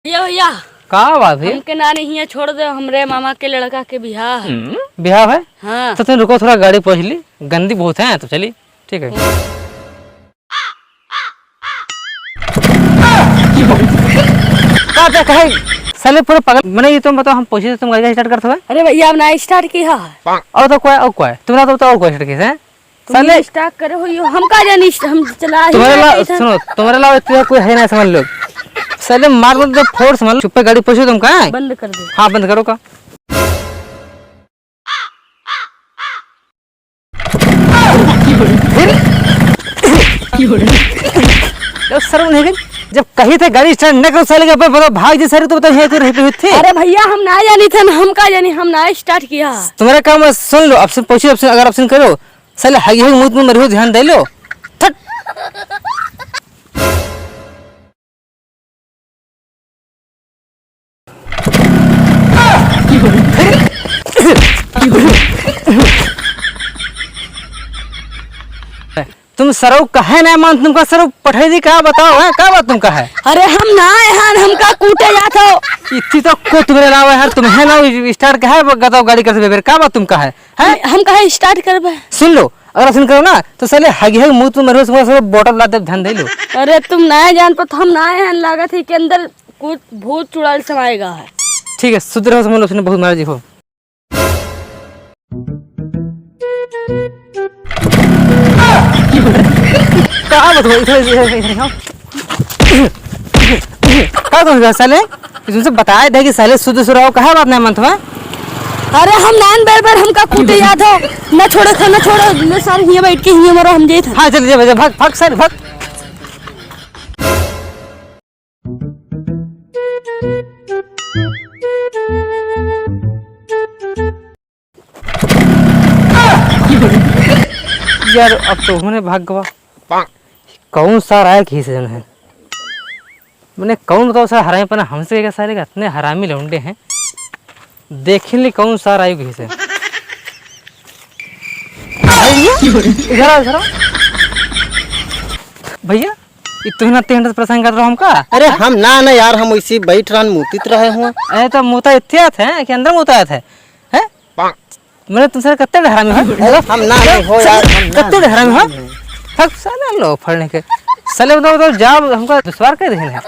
भैया भैया का बात है? हमके ना नहीं छोड़ दे, हमरे मामा के लड़का के बियाह है। बिहार है? हाँ तो तुम रुको, थोड़ा गाड़ी पहुँच ली, गंदी बहुत है तो चली। ठीक है। का कहे साले पूरे पागल मैंने ये तुम बताओ, हम पहुंचे तुम गाड़ी स्टार्ट करते हो? अरे भैया अब ना स्टार्ट किया है। और तो कोई तुम्हारा तो बताओ, और कोई स्टार्ट किया है साले? स्टार्ट करे हो हम का जानी, हम चला ही तुम्हारे नहीं ला था। सुनो, तुम्हारे ला इतना कोई है ना, समझ लो साले मार दो तो फोर्स समझ लो। चुप पे गाड़ी पहुंचे तुम कहाँ? बंद कर दे। हाँ बंद करो का। शर्म नहीं गई? जब कही थे गाड़ी स्टार्ट न करो साले का बताओ, भाग जी सारे तो बताओ है तो थे। अरे भैया हम ना जानी थे, हम का जानी, हम ना स्टार्ट किया। तुम्हारा काम है, सुन लो ऑप्शन पूछिए, ऑप्शन अगर ऑप्शन करो साले हाई हाई मुंह में मरियो, ध्यान दे लो। थट तुम सरव कहे ना मान, तुमका सरव पठाई दी का बताओ है, का बात तुमका है? अरे हम ना यार, हम का कूटे जात हो। इतनी तो को तुम्हारे अलावा है, तुम्हें ना स्टार्ट का है बताओ गाड़ी करते बेर, का बात तुमका है? हम कहे स्टार्ट करबे। सुन लो, अगर ऑप्शन करो ना तो साले हाई हाई मुंह में मरियो, सब बोतल ला दे, ध्यान दे लो। अरे तुम ना जान पर हम ना है, लागत है के अंदर कुछ भूत चुड़ैल समाएगा है। ठीक है, सुधर हो, समझ लो, बहुत महाराज हो। क्या बात हो, इधर आओ। क्या तुम साले तुमसे बताया था कि साले शुद्ध सुराव कहा बात नहीं मन तुम्हें? अरे हम नान बेर बेर हमका कूटे याद हो, न छोड़ो न छोड़ो, न सार हिया बैठ के हिया मरो हम जे था। हाँ चल जा, भाग भाग साले भाग। यार अब तो हमने भाग गवा। कौन सा राय खींच जन है, मैंने कौन बताओ सर हरामी पर हमसे क्या सारे का इतने हरामी लौंडे हैं, देख ली कौन सा राय खींचे। इधर आओ इधर आओ भैया, इतना 300% कर रहा हूँ हमका। अरे हम ना यार, हम वैसे बैठ रहा मुतित रहे हुए। अरे तो मुता इत्यात है कि अंदर मुतायत है? मैंने तुमसे कत्ते हरामी हो? हम ना हो यार, कत्ते हरामी हो? थक साले लो फड़ने के साले, बताओ जाओ हमका दुश्वार कर देना है।